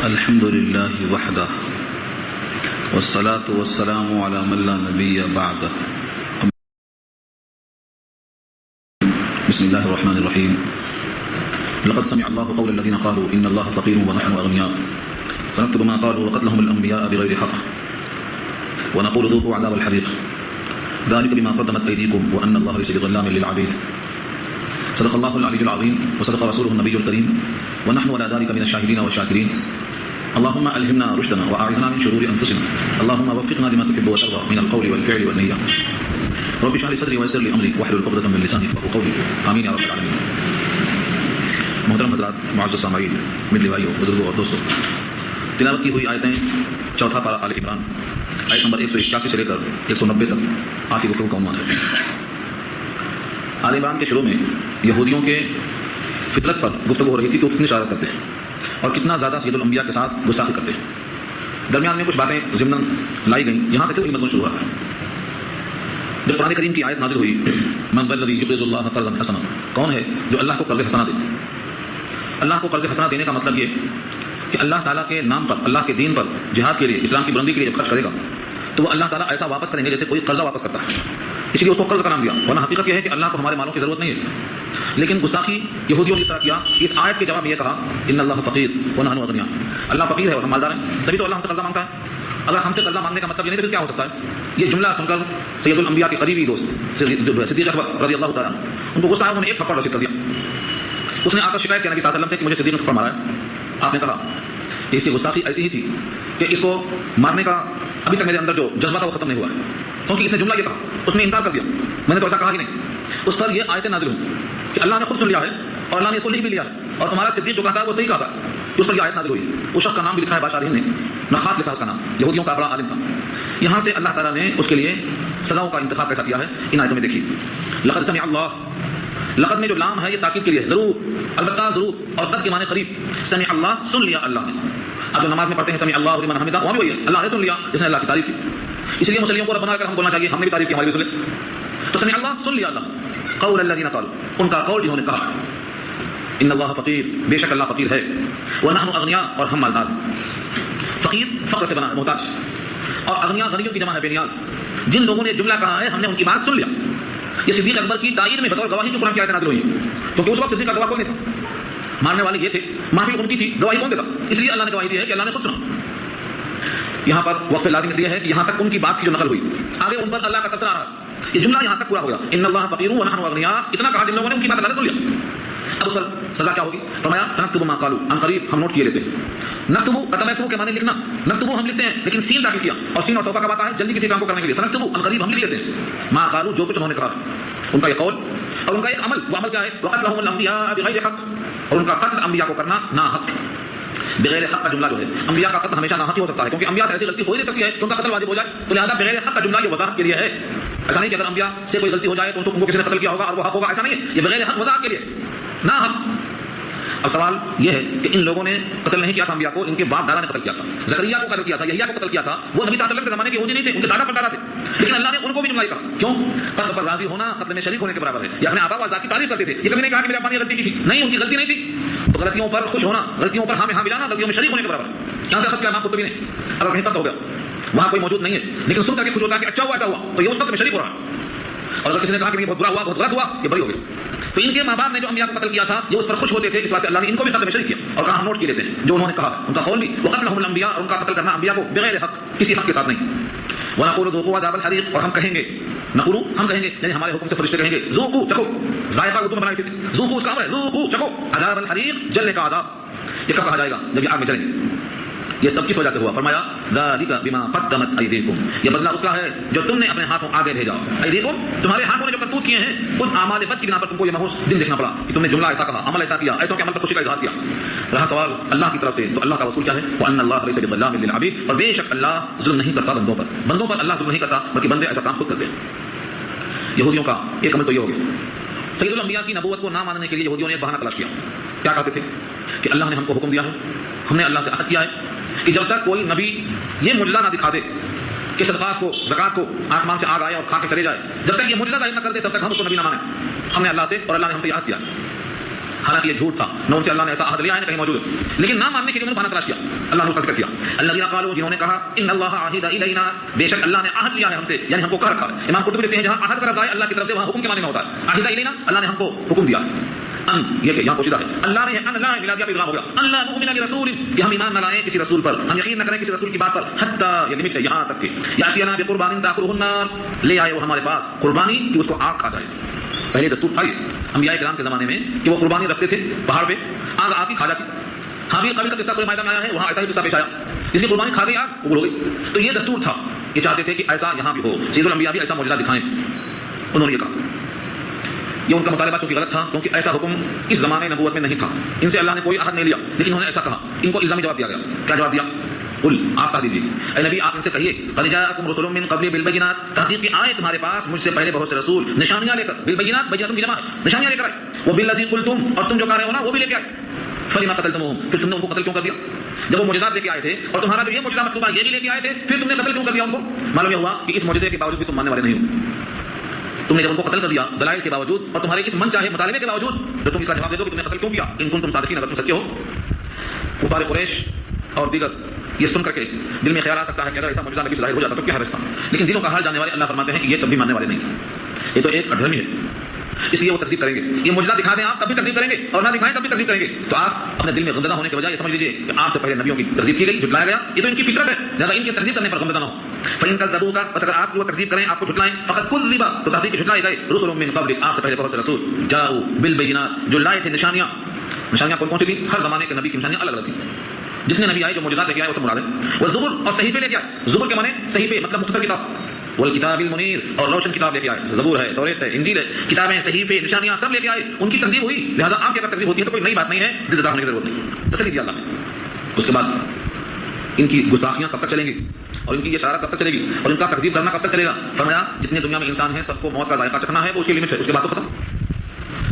الحمد لله وحده والصلاة والسلام على من لا نبي بعده. بسم الله الرحمن الرحيم. لقد سمع الله قول الذين قالوا إن الله فقير ونحن أغنياء سنكتب ما قالوا وقتلهم الأنبياء بغير حق ونقول ذوقوا عذاب الحريق ذلك بما قدمت أيديكم وأن الله ليس بظلام للعبيد. صدق الله العلي العظيم وصدق رسوله النبي الكريم ونحن على ذلك من الشاهدين والشاكرين. اللهم ألهمنا رشدنا وأعذنا من شرور أنفسنا. اللهم وفقنا لما تحب وترضى من القول والفعل والنية. رب اشرح لي صدري ويسر لي أمري واحلل عقدة من لساني يفقهوا قولي. آمين يا رب العالمين. محترم حضرات، معزز سامعین، مڈلی بھائیوں، بزرگوں اور دوستوں، تلاوت کی ہوئی آیتیں چوتھا پارہ آل عمران آیت نمبر 181 سے لے کر 190 تک آتی گفتگو کا عنوان ہے۔ آل عمران کے شروع میں یہودیوں کے فطرت پر گفتگو ہو رہی تھی کہ وہ کتنی شرارت کرتے ہیں اور کتنا زیادہ سید الانبیاء کے ساتھ گستاخی کرتے ہیں۔ درمیان میں کچھ باتیں ضمناً لائی گئیں، یہاں سے کوئی مضمون شروع ہوا ہے۔ جب قرآن کریم کی آیت نازل ہوئی من ذا الذی یقرض اللہ قرضا حسنا، کون ہے جو اللہ کو قرض حسنا دے؟ اللہ کو قرض حسنا دینے کا مطلب یہ کہ اللہ تعالیٰ کے نام پر، اللہ کے دین پر، جہاد کے لیے، اسلام کی بلندی کے لیے جب خرچ کرے گا تو وہ اللہ تعالیٰ ایسا واپس کریں گے جیسے کوئی قرضہ واپس کرتا ہے، اس لیے اس کو قرض کا نام دیا، ورنہ حقیقت یہ ہے کہ اللہ کو ہمارے مالوں کی ضرورت نہیں ہے۔ لیکن گستاخی یہودیوں نے اس طرح کیا کہ اس آیت کے جواب یہ کہا ان اللہ فقیر ونحن اغنیاء، اللہ فقیر ہے اور ہم مالدار ہیں، تبھی تو اللہ ہم سے قرضہ مانگتا ہے۔ اگر ہم سے قرضہ مانگنے کا مطلب یہ نہیں تو پھر کیا ہو سکتا ہے؟ یہ جملہ سن کر سید الانبیاء کے قریبی دوست صدیق اکبر رضی اللہ تعالیٰ ان کو غصہ آیا، انہوں نے ایک تھپڑ رسید کر دیا۔ اس نے آ کر شکایت کیا نبی صلی اللہ علیہ وسلم سے کہ مجھے صدیق نے تھپڑ مارا ہے۔ آپ نے کہا کہ اس کی گستاخی ایسی ہی تھی کہ اس کو مارنے کا ابھی تک میرے اندر جو جذبہ تھا وہ ختم نہیں ہوا ہے، کیونکہ اس نے جملہ یہ کہا، اس نے انکار کر دیا، میں نے تو ایسا کہا ہی نہیں۔ اس پر یہ آیتیں نازل ہوئی کہ اللہ نے خود سن لیا ہے اور اللہ نے اس کو لکھ بھی لیا ہے، اور تمہارا صدیق جو کہتا ہے وہ صحیح کہتا ہے۔ اس پر یہ آیت نازل ہوئی۔ اس شخص کا نام بھی لکھا ہے بادشاہ نے، نخاس لکھا ہے اس کا نام، یہودیوں کا بڑا عالم تھا۔ یہاں سے اللہ تعالیٰ نے اس کے لیے سزاؤں کا انتخاب کیسا کیا ہے ان آیتوں میں دیکھیے۔ لقد سمع اللہ، لقد میں جو لام ہے یہ تاکید کے لیے، ضرور، البتہ، ضرور، اور قد کے معنی قریب۔ سمع اللہ، سن لیا اللہ نے۔ اب جو نماز میں پڑھتے ہیں سمع اللہ لمن حمدہ، وہاں بھی وہی ہے، اللہ نے سن لیا، اس نے اللہ کی تعریف کی۔ اس لیے مسلموں کو ربنا کر ہم بولنا چاہیے، ہم نے بھی تعریف کی، ہماری بھی سن لے۔ تو سمع اللہ، سن لیا اللہ۔ قول الذین قالوا، ان کا قول جنہوں نے کہا ان اللہ فقیر، بے شک اللہ فقیر ہے، ونحن اغنیاء، اور ہم مالدار۔ فقیر فقر سے بنا ہے، محتاج، اور اغنیاء غنیوں کی جمع ہے، بے نیاز۔ جن لوگوں نے جملہ کہا ہے ہم نے ان کی بات سن لیا۔ یہ صدیق اکبر کی تائید میں بطور گواہی جو قرآن کی آیتیں نازل ہوئی ہیں، کیونکہ اس وقت صدیق کا گواہ کون نہیں تھا، مارنے والے یہ تھے، معافی ان کی تھی، گواہی کون دیتا؟ اس لیے اللہ نے گواہی دی ہے کہ اللہ نے خود سنا۔ یہاں پر وقف لازم اس لیے ہے کہ یہاں تک ان کی بات کی جو نقل ہوئی، آگے ان پر اللہ کا تبصرہ آ رہا ہے۔ یہ جملہ یہاں تک پورا ہو گیا، ان اللہ فقیر ونحن اغنیاء، اتنا کہا جن لوگوں نے ان کی بات اللہ نے سن لیا۔ اب اس پر سزا کیا ہوگی؟ فرمایا سنکتب ما قالوا، ان قریب ہم نوٹ کیے لیتے ہیں۔ نکتبو کتبتو کے معنی لکھنا، نکتبو ہم لکھتے ہیں، لیکن سین داخل کیا، اور سین اور صوفہ کا بات ہے جلدی کسی کام کو کرنے کے لیے۔ سنکتبو ان قریب ہم لکھ لیتے ہیں، ما قالوا جو کچھ انہوں نے کہا، ان کا یہ قول اور ان کا ایک عمل، وہ عمل کیا ہے؟ وقتلهم الانبیاء بغیر حق، اور ان کا قتل انبیاء کو کرنا نا حق۔ بغیر حق کا جملہ جو ہے، انبیاء کا قتل ہمیشہ نا حق ہی ہو سکتا ہے، کیونکہ انبیاء سے ایسی غلطی ہو ہی نہیں سکتی ہے کہ ان کا قتل واجب ہو جائے، تو لہٰذا بغیر حق کا جملہ یہ وضاحت کے لیے ہے۔ ایسا نہیں کہ اگر انبیاء سے کوئی غلطی ہو جائے تو ان کو کسی نے قتل کیا ہوگا اور وہ حق ہوگا، ایسا نہیں ہے، یہ بغیر حق وضاحت کے لیے، نا حق۔ اب سوال یہ ہے کہ ان لوگوں نے قتل نہیں کیا تھا انبیاء کو، ان کے باپ دادا نے قتل کیا تھا، زکریا کو قتل کیا تھا، یحییٰ کو قتل کیا تھا، وہ نبی صلی اللہ علیہ وسلم کے زمانے کے یہودی نہیں تھے، ان کے دادا پردادا تھے، لیکن اللہ نے ان کو بھی جملہ کہا۔ کیوں؟ قتل پر راضی ہونا قتل میں شریک ہونے کے برابر ہے۔ یہ اپنے آبا و اجداد کی تعریف کرتے تھے، یہ کبھی نہیں کہا کہ میرے ابا نے غلطی کی تھی، نہیں، ان کی غلطی نہیں تھی۔ تو غلطیوں پر خوش ہونا، غلطیوں پر ہاں میں ہاں ملانا غلطیوں میں شریک ہونے کے برابر ہے۔ یہاں سے خاص کیا امام قرطبی نے، اگر کہیں قتل ہو گیا وہاں کوئی موجود نہیں ہے لیکن سن کر کے خوش ہوتا ہے کہ اچھا ہوا، ایسا ہوا، تو یہ اس قتل میں شریک ہو رہا ہے۔ اور اگر کسی نے کہا کہ بہت برا ہوا، بہت غلط ہوا، یہ بری ہو گیا۔ تو ان کے ماں باپ نے جو انبیاء کو قتل کیا تھا یہ اس پر خوش ہوتے تھے، اس واسطے اللہ نے ان کو بھی قتل میں شریک کیا، اور کہا ہم نوٹ کیے لیتے ہیں جو انہوں نے کہا، ان کا قول بھی وقتلهم الانبیاء، اور ان کا قتل کرنا انبیاء کو بغیر حق، کسی حق کے ساتھ نہیں۔ ونقول ذوقوا عذاب الحریق، اور ہم کہیں گے، نقولو ہم کہیں گے، یعنی ہمارے حکم سے فرشتے کہیں گے، ذوقوا چکھو، ذائقہ اردو میں بنا اسی سے، ذوقوا اس کا امر ہے، ذوقوا چکھو عذاب الحریق، جلنے کا عذاب۔ یہ کب کہا جائے گا؟ جب یہ آگ میں چلیں گے۔ یہ سب کس وجہ سے ہوا؟ فرمایا ذالک بما قدمت ایدیکم، یہ بدلہ اس کا ہے جو تم نے اپنے ہاتھوں آگے بھیجا۔ ایدیکم تمہارے ہاتھوں نے جو کرتوت کیے ہیں، خود اعمال بد کی بنا پر تم کو یہ محوس دن دیکھنا پڑا کہ تم نے جملہ ایسا کہا، عمل ایسا کیا، ایسا کہ عمل پر خوشی کا اظہار کیا۔ رہا سوال اللہ کی طرف سے، تو اللہ کا رسول کیا ہے؟ وان اللہ لیس بظلام للعبید، اور بے شک اللہ ظلم نہیں کرتا بندوں پر، بندوں پر اللہ ظلم نہیں کرتا بلکہ بندے ایسا کام خود کرتے ہیں۔ یہودیوں کا ایک عمل تو یہ ہو گیا، سید الانبیاء کی نبوت کو نہ ماننے کے لیے یہودیوں نے ایک بہانہ تلاش کیا۔ کیا کہتے تھے؟ کہ اللہ نے ہم کو حکم دیا ہے، ہم نے اللہ سے عہد کیا ہے کہ جب تک کوئی نبی یہ معجزہ نہ دکھا دے کہ صدقات کو، زکات کو آسمان سے آگ آئے اور کھا کے چلے جائے، جب تک یہ معجزہ ظاہر نہ کر دے تب تک ہم اس کو نبی نہ مانیں۔ ہم نے اللہ سے اور اللہ نے ہم سے عہد کیا۔ حالانکہ یہ جھوٹ تھا، نہ ان سے اللہ نے ایسا عہد لیا ہے نہ کہیں موجود ہے، لیکن نہ ماننے کے لیے انہوں نے بہانہ تلاش کیا، اللہ نے اس کا ذکر کیا، الذین قالوا جنہوں نے کہا ان اللہ عہد الینا، بے شک اللہ نے عہد لیا ہے ہم سے، یعنی ہم کو کہہ رکھا ہے۔ امام قرطبی لکھتے ہیں جہاں عہد کا لفظ آئے اللہ کی طرف سے وہاں حکم کے معنی میں ہوتا ہے، عہد الینا اللہ نے ہم کو حکم دیا ہے، ان یہ کہ یہاں پوشیدہ ہے، اللہ نے ان لا ملا دیا ادغام ہو گیا، ان لا نؤمن برسول کہ ہم ایمان نہ لائیں کسی رسول پر، ہم یقین نہ کریں کسی رسول کی بات پر، حتی یہ لمٹ ہے یہاں تک کہ یاتینا بقربان تاکلہ النار، لے آئے وہ ہمارے پاس قربانی کہ اس کو آگ کھا جائے۔ پہلے دستور تھا یہ انبیاء کرام کے زمانے میں کہ وہ قربانی رکھتے تھے پہاڑ پہ، آگ آتی کھا جاتی۔ حابیل قابیل کا قصہ سورہ مائدہ میں آیا ہے، وہاں ایسا ہی قصہ پیش آیا، اس کی قربانی کھا گئی آگ قبول ہو گئی۔ تو یہ دستور تھا، یہ چاہتے تھے کہ ایسا یہاں بھی ہو، سید الانبیاء بھی ایسا معجزہ دکھائیں، انہوں نے یہ کہا۔ یہ ان کا مطالبہ چونکہ غلط تھا کیونکہ ایسا حکم اس زمانے نبوت میں نہیں تھا، ان سے اللہ نے کوئی عہد نہیں لیا، لیکن انہوں نے ایسا کہا، ان کو الزامی جواب دیا گیا۔ کیا جواب دیا؟ قل آپ کہہ دیجیے اے نبی آپ ان سے کہیے قد جاءکم رسل من قبل بالبینات، تحقیق کہ آئے تمہارے پاس مجھ سے پہلے بہت سے رسول نشانیاں لے کر، بالبینات بینات کی جمع ہے، نشانیاں لے کر آئے، وبالذی قلتم اور تم جو کہہ رہے ہو نا وہ بھی لے کے آئے، فلما قتلتموہم پھر تم نے ان کو قتل کیوں کر دیا؟ جب وہ معجزات لے کے آئے تھے اور تمہارا جو یہ معجزہ مطلوبہ یہ بھی لے کے آئے تھے، پھر تم نے قتل کیوں کر دیا ان کو؟ معلوم یہ ہوا کہ اس معجزے کے باوجود بھی تم ماننے والے نہیں ہو، تم نے جب ان کو قتل کر دیا دلائل کے باوجود اور تمہارے اس من چاہے مطالبے کے باوجود، تو تم اس کا جواب دے دو کہ تم نے قتل کیوں کیا، ان کنتم صادقین اگر تم سچے ہو۔ کفار قریش اور دیگر یہ سن کر کے دل میں خیال آ سکتا ہے کہ اگر ایسا معجزہ نبی سے ظاہر ہو جاتا تو کیا حرج تھا، لیکن دلوں کا حال جاننے والے اللہ فرماتے ہیں کہ یہ تب بھی ماننے والے نہیں، یہ تو ایک ادھرمی ہے، اس لیے وہ تکذیب کریں گے۔ یہ معجزہ دکھا دیں آپ تب بھی تکذیب کریں گے اور نہ دکھائیں تب بھی تکذیب کریں گے۔ تو آپ اپنے دل میں غمزدہ ہونے کے بجائے یہ سمجھ لیجیے کہ آپ سے پہلے نبیوں کی تکذیب کی گئی، جھٹلایا گیا، یہ تو ان کی فطرت ہے، لہٰذا ان کی تکذیب کرنے پر غمزدہ نہ ہو۔ فإن كذبوك بس اگر آپ کی وہ تکذیب کریں، آپ کو جھٹلائیں، فقد كذب تو تحقیق جھٹلائے گئے رسل من قبلك آپ سے پہلے بہت سے رسول، جاؤ بالبینات جو لائے تھے نشانیاں، نشانیاں کون کون سی تھیں؟ ہر زمانے کے نبی کی نشانیاں الگ الگ تھیں، جتنے نبی آئے جو معجزات لے کے آئے وہ سب مراد ہیں۔ والزبر اور صحیفے لے کے آئے، زبر کے معنی صحیفے مطلب مختصر کتاب، والکتاب المنیر اور روشن کتاب لے کے آئے، زبور ہے، توریت ہے، انجیل ہے، کتابیں، صحیفے، نشانیاں سب لے کے آئے، ان کی تکذیب ہوئی، لہذا آپ کی اگر تکذیب ہوتی ہے تو کوئی نئی بات نہیں ہے، دل داغ ہونے کی ضرورت نہیں، تسلی دیا اللہ نے۔ اس کے بعد ان کی گستاخیاں کب تک چلیں گی اور ان کی یہ شرارت کب تک چلے گی اور ان کا تکذیب کرنا کب تک چلے گا؟ فرمایا جتنے دنیا میں انسان ہیں سب کو موت کا ذائقہ چکھنا ہے، وہ اس کی لمٹ ہے، اس کے بعد تو ختم۔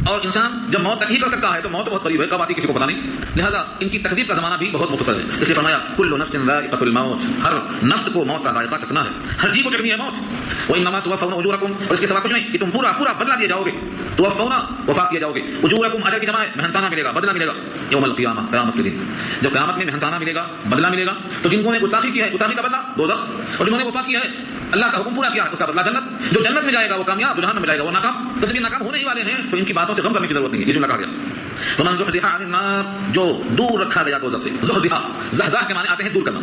اور انسان جب موت تک ہی کر سکتا ہے تو موت بہت قریب ہے، کب آتی کسی کو پتا نہیں، لہذا ان کی تکذیب کا زمانہ بھی بہت مختصر ہے، اس لیے فرمایا کل نفس ذائقۃ الموت، ہر نفس کو موت کا ذائقہ چکھنا ہے، ہر جی کو چکھنی ہے موت۔ وانما توفون اجورکم اور اس کے سوا کچھ نہیں کہ تم پورا بدلہ دیے جاؤ گے، توفون وفا کیے جاؤ گے، اجورکم اجر کی جمع ہے، محنتانہ ملے گا، بدلہ ملے گا، یوم القیامہ قیامت کے دن جب قیامت میں محنتانہ ملے گا، بدلہ ملے گا، تو جن کو نے گستاخی کی ہے گستاخی کا بدلہ دوزخ، اور جنہوں نے وفا کیا ہے اللہ کا حکم پورا کیا ہے اس کا بدلہ جنت، جو جنت میں جائے گا وہ کامیاب، جو جہنم میں جائے گا وہ ناکام، تو جب یہ ناکام ہونے ہی والے ہیں تو ان کی باتوں سے غم کرنے کی ضرورت نہیں ہے، یہ جملہ کہا گیا۔ فمن زحزح عن النار جو دور رکھا گیا دوزخ سے، زحزح کے معنی آتے ہیں دور کرنا،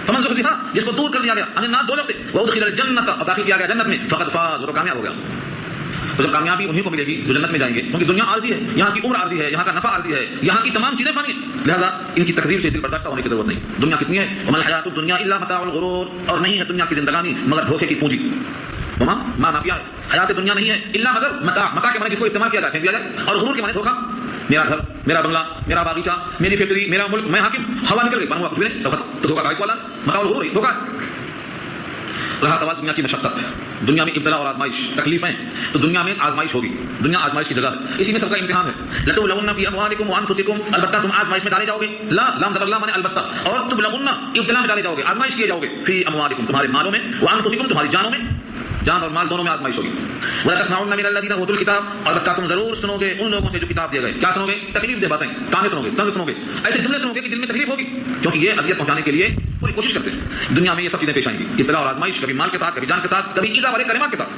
فمن زحزح جس کو دور کر دیا گیا عن النار دوزخ سے، وادخل الجنۃ اور داخل کیا گیا جنت میں، فقد فاز وہ تو کامیاب ہو گیا۔ تو جب کامیابی انہیں کو ملے گی جو جنت میں جائیں گے، کیونکہ دنیا عارضی ہے، یہاں کی عمر عارضی ہے، یہاں کا نفع عارضی ہے، یہاں کی تمام چیزیں فانی ہیں، لہذا ان کی تکذیب سے دل برداشتہ ہونے کی ضرورت نہیں۔ دنیا کتنی ہے؟ وما الحیات الدنیا الا متاع الغرور اور نہیں ہے دنیا کی زندگانی مگر دھوکے کی پونجی۔ وما ما نافیہ ہے، حیات دنیا نہیں ہے الا مگر متاع کے معنی جس کو استعمال کیا جائے، پھینک دیا جائے، اور غرور کے معنی دھوکا، میرا گھر، میرا بنگلہ، میرا باغیچہ، میری فیکٹری، میرا ملک، میں حاکم، ہوا نکل گئی، بنوا کچھ بھی نہیں، سب ختم، تو دھوکا کا اس والا متاع الغرور دھوکا۔ رہا سوال دنیا کی مشقت، دنیا میں ابتلا اور آزمائش، تکلیفیں، تو دنیا میں آزمائش ہوگی، دنیا آزمائش کی جگہ ہے، اسی میں سب کا امتحان ہے۔ لتبلغن فی اموالکم وانفسکم البتہ تم آزمائش میں ڈالے جاؤ گے، لا لام زبر لا مانے البتہ، اور تبلغن ابتلا میں ڈالے جاؤ گے، آزمائش کیے جاؤ گے، فی اموالکم تمہارے مالوں میں، وانفسکم تمہاری جانوں میں، جان اور مال دونوں میں آزمائش ہوگی۔ وَلَتَسْمَعُنَّ مِنَ الَّذِينَ أُوتُوا الْكِتَابَ البتہ تم ضرور سنو گے ان لوگوں سے جو کتاب دیے گئے، کیا سنو گے؟ تکلیف دہ باتیں، تانے سنو گے، تنگ سنو گے، ایسے جملے سنو گے کہ دل میں تکلیف ہوگی، کیونکہ یہ اذیت پہنچانے کے لیے پوری کوشش کرتے ہیں۔ دنیا میں یہ سب چیزیں پیش آئیں گی، ابتلا اور آزمائش، کبھی مال کے ساتھ، کبھی جان کے ساتھ، کبھی ایذا والے کلمات کے ساتھ۔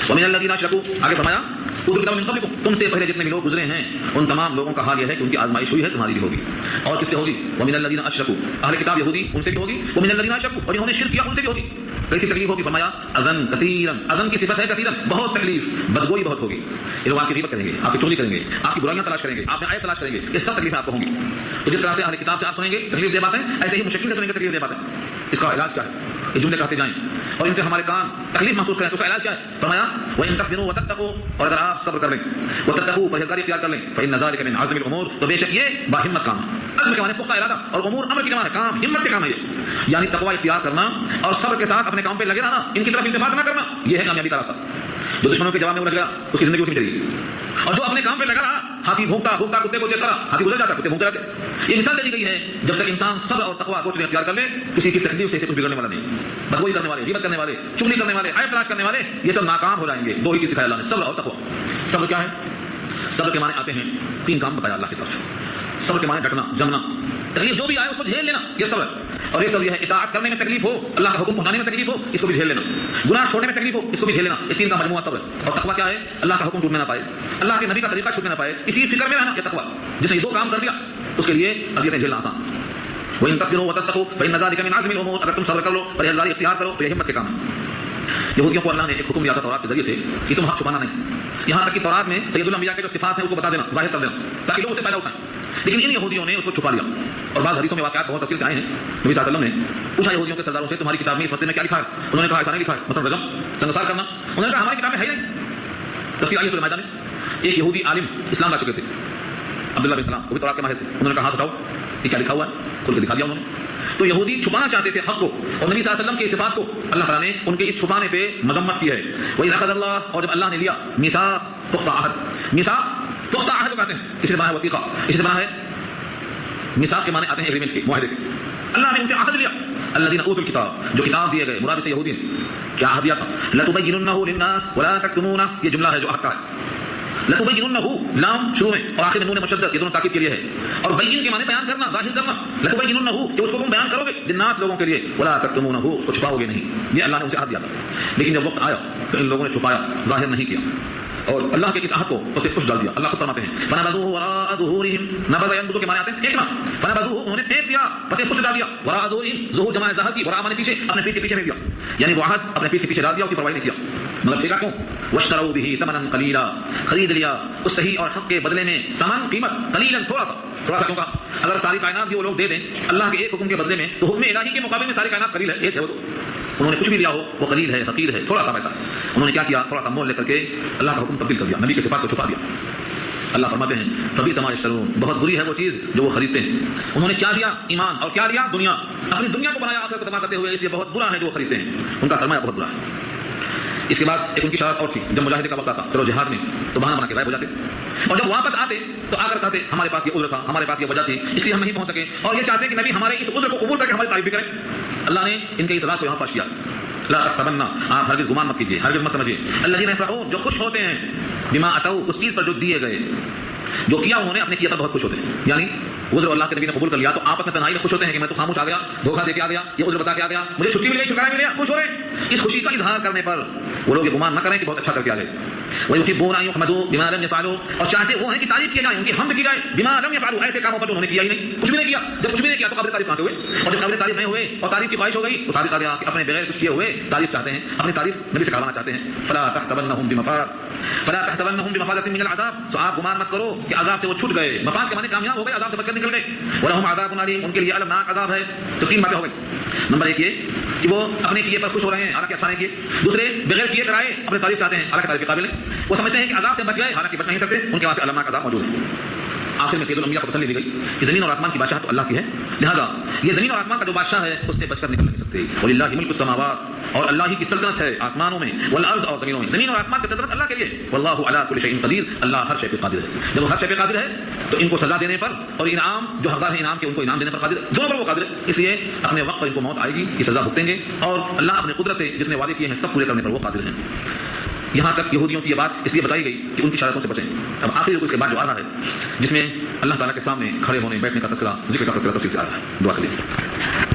وَمِنَ الَّذِينَ أَشْرَكُوا آگے فرمایا اوتوا الکتاب من قبلکم تم سے پہلے جتنے بھی لوگ گزرے ہیں ان تمام لوگوں کا حال یہ ہے کہ ان کی آزمائش ہوئی ہے، تمہاری بھی ہوگی، اور کس سے ہوگی؟ وَمِنَ الَّذِينَ أَشْرَكُوا اہل کتاب یہودی ان سے بھی ہوگی، وَمِنَ الَّذِينَ أَشْرَكُوا اور انہوں نے شرک کیا ان سے بھی ہوگی۔ کیسی تکلیف ہوگی؟ فرمایا اذن کثیرا، اذن کی صفت ہے کثیرا، بہت تکلیف، بدگوئی بہت ہوگی، یہ لوگ آپ کی غیبت کریں گے، آپ کی چغلی کریں گے، آپ کی برائیاں تلاش کریں گے، آپ میں عیب تلاش کریں گے، یہ سب تکلیفیں آپ کو ہوں گی۔ تو جس طرح سے اہل کتاب سے آپ سنیں گے تکلیف دہ باتیں، ایسے ہی مشکل سے سنیں گے تکلیف دہ باتیں۔ اس کا علاج کیا ہے؟ یہ جملے کہتے جائیں اور ان سے ہمارے کان تکلیف محسوس کریں، تو اس کا علاج کیا ہے؟ فرمایا وَإِن تَصْبِرُوا وَتَتَّقُوا اور اگر آپ صبر کر لیں، وَتَتَّقُوا پرہیزگاری اختیار کر لیں، فَإِنَّ ذَلِكَ مِنْ عَزْمِ الْأُمُورِ تو بے شک یہ باہمت کام ہے۔ عزم کے معنی پختہ ارادہ اور امور امر کی جمع ہے، کام ہمت کے کام ہے یہ، یعنی تقوی اختیار کرنا اور صبر کے ساتھ اپنے کام پہ لگے رہنا، ان کی طرف التفات نہ کرنا، یہ ہے کامیابی کا راستہ۔ جو دشمنوں کے جواب میں الجھ گیا اس کی زندگی اسی میں چلی گئی، اور جو اپنے کام پہ لگا رہا ہاتھی بھونکتا بھونکتا کتے کو دیکھ رہا، ہاتھی گزر جاتا کتے بھونکتے رہتے۔ یہ مثال دے دی گئی ہے جب تک انسان صبر اور تقوی کوشش اختیار کر لے کسی کی تکلیف سے اسے کچھ بگڑنے والا نہیں۔ بدگوئی کرنے والے، غیبت کرنے والے، چغلی کرنے والے، عیب تلاش کرنے والے، یہ سب ناکام ہو جائیں گے۔ دو ہی چیز سکھایا اللہ نے، صبر اور تقوی۔ صبر کیا ہے؟ صبر کے معنی آتے ہیں 3 کام بتایا اللہ کی طرف سے. صبر کے معنی ڈٹنا, جمنا, تکلیف جو بھی آئے اس کو جھیل لینا, یہ صبر. اور یہ صبر یہ ہے اطاعت کرنے میں تکلیف ہو, اللہ کا حکم پہنچانے میں تکلیف ہو, اس کو بھی جھیل لینا, گناہ چھوڑنے میں تکلیف ہو, اس کو بھی جھیل لینا. یہ 3 کا مجموعہ صبر. اور تقویٰ کیا ہے؟ اللہ کا حکم ٹوٹنے نہ پائے, اللہ کے نبی کا طریقہ چھوٹنے نہ پائے, اسی فکر میں رہنا, یہ تقویٰ. جس نے یہ 2 کام کر دیا اس کے لیے اذیتیں جھیلنا آسان. وَإِن تَصْبِرُوا وَتَتَّقُوا فَإِنَّ ذَلِكَ مِنْ عَزْمِ الْأُمُورِ. اگر تم صبر کر لو, پرہیزگاری اختیار کرو تو یہ ہمت کے کام ہے. یہودیوں کو اللہ نے ایک حکم دیا تھا تورات کے ذریعے سے کہ تم حق چھپانا نہیں. یہاں تک کہ تورات میں سید الانبیاء کے جو صفات ہیں اس کو بتا دینا, ظاہر کر دینا, تاکہ لوگ اسے فائدہ اٹھائیں. لیکن ان یہودیوں نے اس کو چھپا لیا. اور بعض حدیثوں میں واقعات بہت تفصیل سے آئے ہیں. نبی صلی اللہ علیہ وسلم نے پوچھا یہودیوں کے سرداروں سے, تمہاری کتاب میں اس مسئلے میں کیا لکھا ہے؟ انہوں نے کہا ایسا نہیں لکھا ہے, مثلا رجم, سنگسار کرنا. انہوں نے کہا ہماری کتاب میں ہے ہی نہیں. تفصیل آئی سورہ مائدہ میں. ایک یہودی عالم اسلام لا چکے تھے, عبداللہ بن سلام, وہ بھی تورات کے ماہر تھے. انہوں نے کہا ہاتھ اٹھاؤ, یہ کیا لکھا ہوا ہے؟ کھول کے دکھا دیا انہوں نے. تو یہودی چھپانا چاہتے تھے حق کو, اور نبی صلی اللہ علیہ وسلم کی صفات کو. اللہ تعالیٰ نے ان کے اس چھپانے پہ مذمت کی ہے. وَإِذْ أَخَذَ اللَّهُ, اور جب اللہ نے لیا میثاق, پختہ عہد. میثاق پختہ عہد کہتے ہیں, اس سے بنا ہے وثیقہ, اس سے بنا ہے میثاق کے معنی آتے ہیں ایگریمنٹ کے, معاہدے کے. اللہ نے ان سے عہد لیا. الذین اوتوا الکتاب, جو کتاب دیے گئے, مراد سے یہودی نے کیا عہد دیا تھا؟ لَتُبَيِّنُنَّهُ لِلنَّاسِ وَلَا تَكْتُمُونَهُ, یہ جملہ ہے جو عہد کا ہے. لَتُبَيِّنُنَّهُ, لام شروع میں اور آخر میں نون مشدد, یہ دونوں تاکید کے لیے ہے. اور بین کے معنی بیان کرنا, ظاہر کرنا. لَتُبَيِّنُنَّهُ, کہ اس کو تم بیان کرو گے, للناس, لوگوں کے لیے. وَلَا تَكْتُمُونَهُ, اس کو چھپاؤ گے نہیں. یہ اللہ نے ان سے عہد دیا تھا. لیکن جب وقت آیا تو ان لوگوں نے چھپایا, ظاہر نہیں کیا, اور اللہ کے اس عہد کو اسے کچھ ڈال دیا. اللہ خود فرماتے ہیں فَنَبَذُوهُ وَرَاءَ ظُهُورِهِمْ, نبذ ينبذ کے معنی آتے ہیں پھینکنا. فَنَبَذُوهُ, انہوں نے پھینک دیا, بس کچھ ڈال دیا. وَرَاءَ ظُهُورِهِمْ, ظہور جمع ظہر کی, وراء معنی پیچھے, اپنے پیٹ کے پیچھے میں دیا. یعنی وہ عہد اپنے پیٹ کے پیچھے ڈال دیا, اس کی پرواہ نہیں کیا. مطلب پھینکا کیوں؟ وَاشْتَرَوْا بِهِ ثَمَنًا قَلِيلًا, خرید لیا اس صحیح اور حق کے بدلے میں, سمن قیمت, قلیلا تھوڑا سا. تھوڑا سا کیوں کہا؟ اگر ساری کائنات بھی وہ لوگ دے دیں اللہ کے ایک حکم کے بدلے میں, تو حکم الہی کے مقابلے میں ساری کائنات قلیل ہے, ایک ہے وہ. تو انہوں نے کچھ بھی دیا ہو وہ قلیل ہے, حقیر ہے, تھوڑا سا پیسہ. انہوں نے کیا کیا؟ تھوڑا سا مول لے کر کے اللہ کا حکم تبدیل کر دیا, نبی کے صفات کو چھپا دیا. اللہ فرماتے ہیں فبئس ما یشترون, بہت بری ہے وہ چیز جو وہ خریدتے ہیں. انہوں نے کیا دیا؟ ایمان, اور کیا دیا؟ دنیا. اپنی دنیا کو بنایا آخرت کو تباہ کرتے ہوئے, اس لیے بہت برا ہے جو وہ خریدتے ہیں. ان کا سرمایہ بہت برا ہے. اس کے بعد ایک ان کی شرط اور تھی, جب مجاہدے کا وقت آتا چلو جہاد میں, تو بہانہ بنا کے غائب ہو جاتے, اور جب واپس آتے تو آ کر کہتے ہمارے پاس یہ عذر تھا, ہمارے پاس یہ وجہ تھی, اس لیے ہم نہیں پہنچ سکے. اور یہ چاہتے ہیں کہ نبی ہمارے اس عذر کو قبول کر کے ہماری تعریف بھی کریں. اللہ نے ان کے اس راز کو یہاں فاش کیا. لا تحسبن, آپ ہرگز گمان مت کیجیے, ہرگز مت سمجھیے, الذین یفرحون, جو خوش ہوتے ہیں, بما اتوا, اس چیز پر جو دیے گئے, جو کیا انہوں نے اپنے کیا تھا بہت خوش ہوتے ہیں. یعنی عذر اللہ کے نبی نے قبول کر لیا تو آپس میں تنہائی میں خوش ہوتے ہیں کہ میں تو خاموش آ گیا, دھوکہ دے کے آ گیا, یہ عذر بتا کے آ گیا, مجھے چھٹی مل گئی, چھٹکارا مل گیا, خوش ہو رہے ہیں. اس خوشی کا اظہار کرنے پر وہ لوگ یہ گمان نہ کریں کہ بہت اچھا کر کے آ گئے. وَيُحِبُّونَ أَن يُحْمَدُوا بِمَا لَمْ يَفْعَلُوا, اور چاہتے وہ ہیں کہ تعریف کی جائے, ان کی حمد کی جائے, بما لم يفعلوا, ایسے کاموں پر جو انہوں نے کیا ہی نہیں, کچھ بھی نہیں کیا. جب کچھ بھی نہیں کیا تو قابل تعریف کہاں سے ہوئے؟ اور جب قابل تعریف نہیں ہوئے اور تعریف کی خواہش ہو گئی تو ساری تعریف اپنے بغیر کچھ کیے ہوئے تعریف چاہتے ہیں, اپنی تعریف نبی سے کروانا چاہتے ہیں. فلا تحسبنهم بمفاز, فلا تحسبنهم بمفازة من العذاب, تو آپ گمان مت کرو کہ عذاب سے وہ چھوٹ گئے. مفاز کے معنی کامیاب ہو گئے, عذاب سے بچ کر نکل گئے. ولهم عذاب علیم, ان کے لیے المناک عذاب ہے. تو 3 باتیں ہو گئی. نمبر 1 یہ کہ وہ اپنے کیے پر خوش ہو رہے ہیں حالانکہ اچھا نہیں کیے. دوسرے بغیر کیے کرائے اپنے تعریف چاہتے ہیں حالانکہ تعریف کے قابل ہیں. وہ سمجھتے ہیں کہ عذاب سے بچ گئے حالانکہ بچ نہیں سکتے, ان کے وہاں سے المناک عذاب موجود ہے. آخر میں سید الانبیاء کو تسلی دی گئی کہ زمین اور آسمان کی بادشاہت تو اللہ کی ہے, لہذا یہ زمین اور آسمان کا جو بادشاہ ہے اس سے بچ کر نکل نہیں سکتے. وَلِلَّهِ مُلْكُ السَّمَاوَاتِ, اور اللہ ہی کی سلطنت ہے آسمانوں میں, والارض, اور زمینوں میں. زمین اور آسمان کی سلطنت اللہ کے لیے. وَاللَّهُ عَلَىٰ كُلِّ شَيْءٍ قَدِيرٌ, اللہ ہر شے پہ قادر ہے. جب وہ ہر شے پہ قادر ہے تو ان کو سزا دینے پر اور انعام, جو حقدار ہیں انعام کے, ان کو انعام دینے پر قادر ہے. دونوں پر وہ قادر ہے. اس لیے اپنے وقت پر ان کو موت آئے گی, یہ سزا بھگتیں گے, اور اللہ اپنے قدرت سے جتنے وعدے کیے ہیں سب پورے کرنے پر وہ قادر ہیں. یہاں تک یہودیوں کی یہ بات اس لیے بتائی گئی کہ ان کی شرارتوں سے بچیں. اب آخری رکوع اس کے بعد جو آ رہا ہے جس میں اللہ تعالیٰ کے سامنے کھڑے ہونے, بیٹھنے کا تذکرہ, ذکر کا تذکرہ تفصیل سے آ رہا ہے. دعا کر لیجیے.